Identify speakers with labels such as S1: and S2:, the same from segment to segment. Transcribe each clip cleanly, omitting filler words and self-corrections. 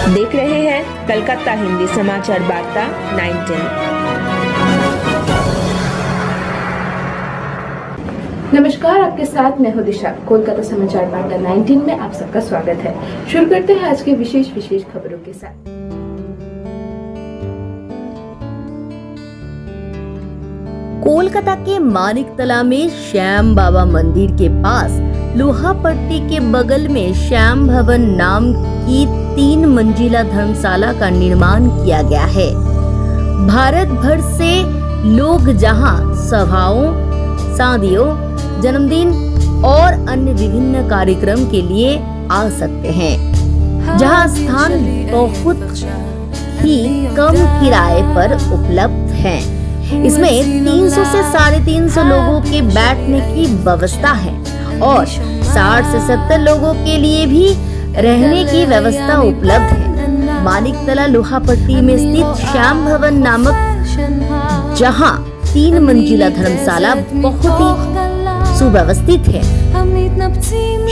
S1: देख रहे हैं कलकत्ता हिंदी समाचार वार्ता 19।
S2: नमस्कार, आपके साथ मैं हूं दिशा। कोलकाता समाचार वार्ता 19 में आप सबका स्वागत है। शुरू करते हैं आज के विशेष खबरों के साथ।
S3: कोलकाता के मानिकतला में श्याम बाबा मंदिर के पास लोहा पट्टी के बगल में श्याम भवन नाम की 3 मंजिला धर्मशाला का निर्माण किया गया है। भारत भर से लोग जहां सभाओं, शादियों, जन्मदिन और अन्य विभिन्न कार्यक्रम के लिए आ सकते हैं, जहां स्थान बहुत ही कम किराए पर उपलब्ध हैं। इसमें 300 से 350 लोगों के बैठने की व्यवस्था है और 60 से 70 लोगों के लिए भी रहने की व्यवस्था उपलब्ध है। मानिकतला लोहापट्टी में स्थित श्याम भवन नामक जहां 3 मंजिला धर्मशाला बहुत ही सुव्यवस्थित है।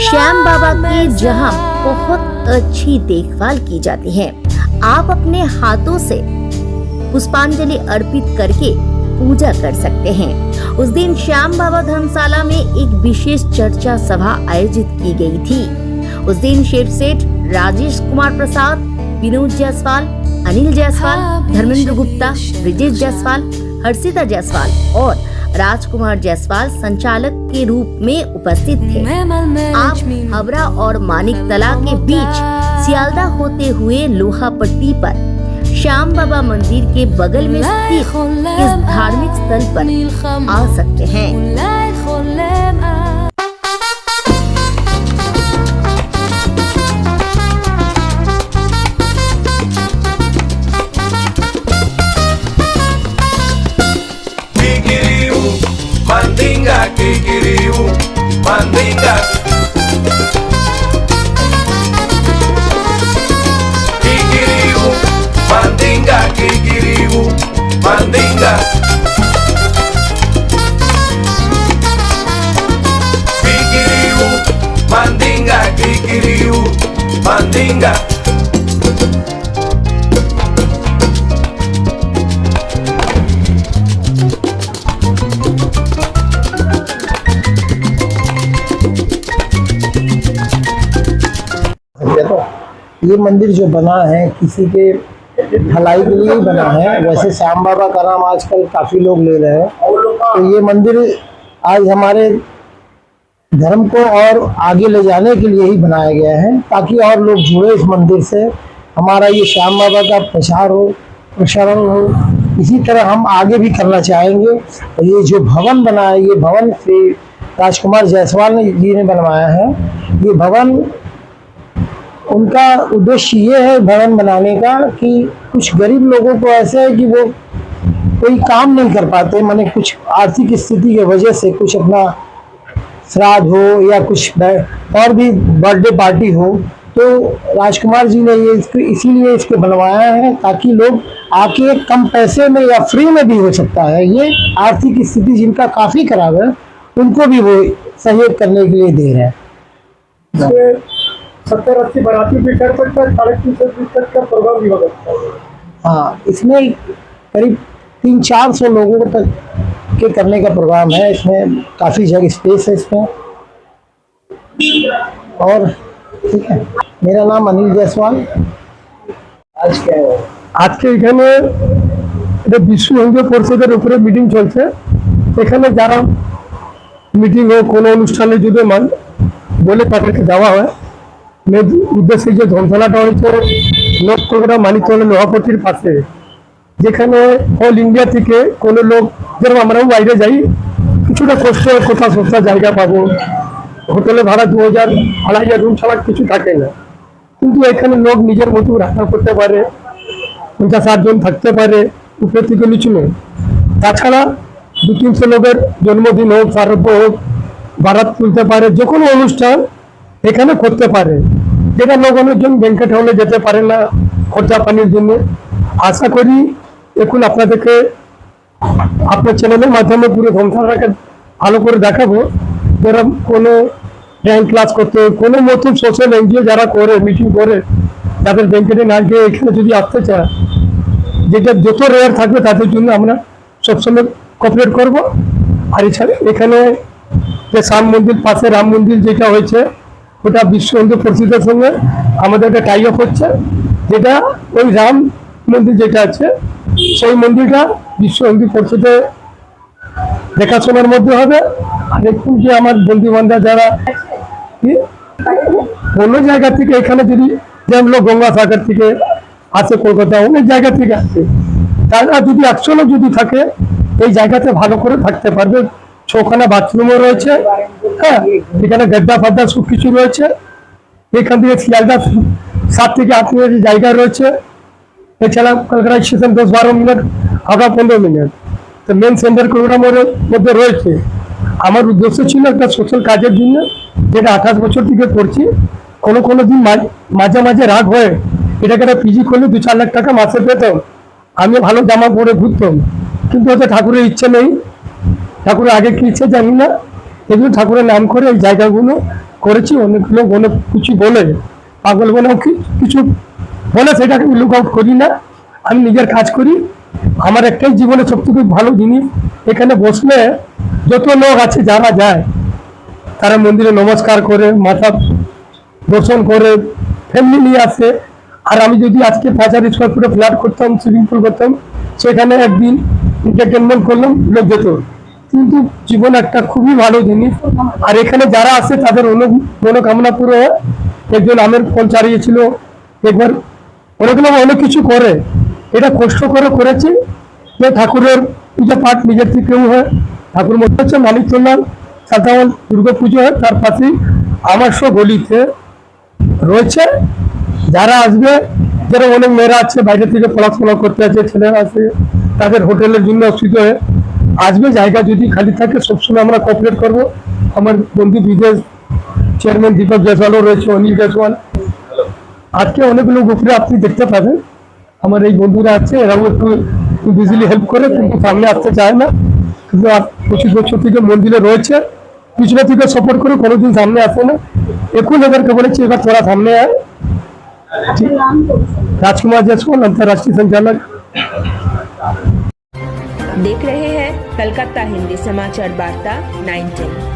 S3: श्याम बाबा की जहां बहुत अच्छी देखभाल की जाती है। आप अपने हाथों से पुष्पांजलि अर्पित करके पूजा कर सकते हैं। उस दिन श्याम बाबा धर्मशाला में एक विशेष चर्चा सभा आयोजित की गई थी। उस दिन शेफ सेठ राजेश कुमार प्रसाद, विनोद जायसवाल, अनिल जायसवाल, धर्मेंद्र गुप्ता, ब्रिजेश जायसवाल, हर्षिता जायसवाल और राजकुमार जायसवाल संचालक के रूप में उपस्थित थे। आप हावड़ा और मानिकतला के बीच सियालदा होते हुए लोहापट्टी पर श्याम बाबा मंदिर के बगल में स्थित इस धार्मिक स्थल पर आ सकते हैं।
S4: Mandinga, kikiriu, mandinga. Kikiriu, mandinga, kikiriu, mandinga. Kikiriu, mandinga, kikiriu, mandinga.
S5: ये मंदिर जो बना है किसी के भलाई के लिए ही बना है। वैसे श्याम बाबा का नाम आजकल काफी लोग ले रहे हैं, तो ये मंदिर आज हमारे धर्म को और आगे ले जाने के लिए ही बनाया गया है, ताकि और लोग जुड़े इस मंदिर से। हमारा ये श्याम बाबा का प्रचार हो, प्रसारण हो। इसी तरह हम आगे भी करना चाहेंगे। ये जो भवन बना है, ये भवन श्री राजकुमार जायसवाल जी ने बनवाया है। ये भवन, उनका उद्देश्य ये है भवन बनाने का कि कुछ गरीब लोगों को ऐसे है कि वो कोई काम नहीं कर पाते, माने कुछ आर्थिक स्थिति की वजह से, कुछ अपना श्राद्ध हो या कुछ और भी बर्थडे पार्टी हो, तो राजकुमार जी ने ये इसीलिए इसको बनवाया है ताकि लोग आके कम पैसे में या फ्री में भी हो सकता है। ये आर्थिक स्थिति जिनका काफ़ी खराब है उनको भी वो सहयोग करने के लिए दे रहे हैं।
S6: 70-80 बाराती भी कर सकता है, 350 तक का प्रोग्राम भी हो सकता है।
S5: हाँ, इसमें करीब 300-400 लोगों तक के करने का प्रोग्राम है। इसमें काफ़ी जगह स्पेस है इसमें। और ठीक है, मेरा नाम अनिल जायसवाल।
S6: आज क्या है? आज के এখানে এটা বিশ্ব হিন্দু পরিষদের উপরে মিটিং চলছে। এখানে যারা মিটিং ও কোনো অনুষ্ঠানে যদি বলে তাদেরকে দেওয়া হয়। মেন উদ্দেশ্যে যে ধর্মশালাটা হচ্ছে লোক প্রোগ্রাম মানিকতলা লোহাপট্টির পাশে, যেখানে অল ইন্ডিয়া থেকে কোনো লোক, যেরকম আমরাও বাইরে যাই, কিছুটা কষ্ট কোথাও সস্তা জায়গা পাবো, হোটেলে ভাড়া 2000-2500 রুম ছাড়া কিছু থাকে না, কিন্তু এখানে লোক নিজের মতো রান্না করতে পারে, 50-60 জন থাকতে পারে, উপরে থেকে নিচু নেই। তাছাড়া 200-300 লোকের জন্মদিন হোক, শ্রাদ্ধ হোক, বারাত তুলতে পারে, যে কোনো অনুষ্ঠান এখানে করতে পারে, যেটা লোক অনেকজন ব্যাংকেট হলে যেতে পারে না খরচা পানির জন্য। আশা করি এখন আপনাদেরকে আপনার চ্যানেলের মাধ্যমে পুরো ধর্মশালাটাকে ভালো করে দেখাবো। যারা কোনো ড্রয়িং ক্লাস করতে, কোনো মতো সোশ্যাল এনজিও যারা করে, মিটিং করে, যাদের ব্যাংকেটে না গিয়ে এখানে যদি আসতে চায়, যেটা যত রেয়ার থাকবে তাদের জন্য আমরা সবসময় কোঅপারেট করব। আর এছাড়া এখানে যে শ্যাম মন্দির পাশে রাম মন্দির যেটা হয়েছে, ওটা বিশ্ব হিন্দু পরিষদের সঙ্গে আমাদের একটা টাই আপ হচ্ছে, যেটা ওই রাম মন্দির যেটা আছে সেই মন্দিরটা বিশ্ব হিন্দু পরিষদে দেখাশোনার মধ্যে হবে। আর এখন যে আমার বন্ধু বান্ধব যারা অন্য জায়গা থেকে এখানে যদি যেমন গঙ্গাসাগর থেকে আসে, কলকাতা অনেক জায়গা থেকে আসে, তারা যদি 100 লোক যদি থাকে এই জায়গাতে ভালো করে থাকতে পারবে। 6খানা বাথরুমও রয়েছে, হ্যাঁ, এখানে গড্ডা ফাড্ডা সব কিছু রয়েছে। এখান থেকে শিয়ালদা 7 থেকে 8 মিনিটের জায়গা রয়েছে। এছাড়া Kolkata station 10-12 minute, Howrah 15 minute. তো মেন সেন্টার প্রোগ্রামের মধ্যে রয়েছে। আমার উদ্দেশ্য ছিল একটা সোশ্যাল কাজের জন্য, যেটা 28 বছর থেকে করছি। কোনো দিন মাঝে মাঝে রাগ হয়ে এটাকে একটা পিজি করলে 2-4 লাখ টাকা মাসে পেতাম, আমি ভালো জামা পরে ঘুরতাম। কিন্তু হয়তো ঠাকুরের ইচ্ছে নেই, ঠাকুরের আগে কি ইচ্ছে জানি না, এগুলো ঠাকুরের নাম করে এই জায়গাগুলো করেছি। অনেক লোক অনেক কিছু বলে, পাগল বলে কিছু বলে, সেটাকে লুক আউট করি না, আমি নিজের কাজ করি। আমার একটাই জীবনে সবথেকে ভালো জিনিস, এখানে বসলে যত লোক আছে যারা যায় তারা মন্দিরে নমস্কার করে, মাথা দর্শন করে, ফ্যামিলি নিয়ে আসে। আর আমি যদি আজকে 5000 স্কোয়ার ফুটে ফ্ল্যাট করতাম, সুইমিং পুল করতাম, সেখানে একদিন এন্টারটেনমেন্ট করলাম, লোক যেত। কিন্তু জীবন একটা খুবই ভালো জিনিস। আর এখানে যারা আসে তাদের মনোকামনা পুরো হয়। একজন আমের ফল চারিয়েছিল একবার, অনেক কিছু করে, এটা কষ্ট করে করেছি। যে ঠাকুরের পূজা পাঠ নিজের থেকেও হয়। ঠাকুর মধ্যে হচ্ছে মানিকতলা সাধারণ দুর্গা পুজো হয়, তার পাশেই আমার গলিতে রয়েছে। যারা আসবে, যারা অনেক মেয়েরা আছে বাইরে থেকে পড়াশোনা করতে আছে, ছেলেরা আছে, তাদের হোটেলের জন্য অসুবিধা হয়ে আসবে। জায়গা যদি খালি থাকে সবসময় আমরা কোঅপারেট করবো। আমার বন্ধু বিদেশ চেয়ারম্যান দীপক জয়সওয়ালও রয়েছে, অনিল জয়সওয়াল। আজকে অনেক লোক উপরে আপনি দেখতে পাবেন, আমার এই বন্ধুরা আছে, এরাও একটু বিজিলি হেল্প করে, কিন্তু সামনে আসতে চায় না। কিন্তু 25 বছর থেকে মন্দিরে রয়েছে, পিছনে থেকে সাপোর্ট করে, কোনোদিন সামনে আসে না। এখন এবারকে বলেছি এবার তোরা সামনে আয়। राजकुमार जायसवाल, अंतर्राष्ट्रीय संचालक।
S1: देख रहे हैं कलकत्ता हिंदी समाचार वार्ता 19।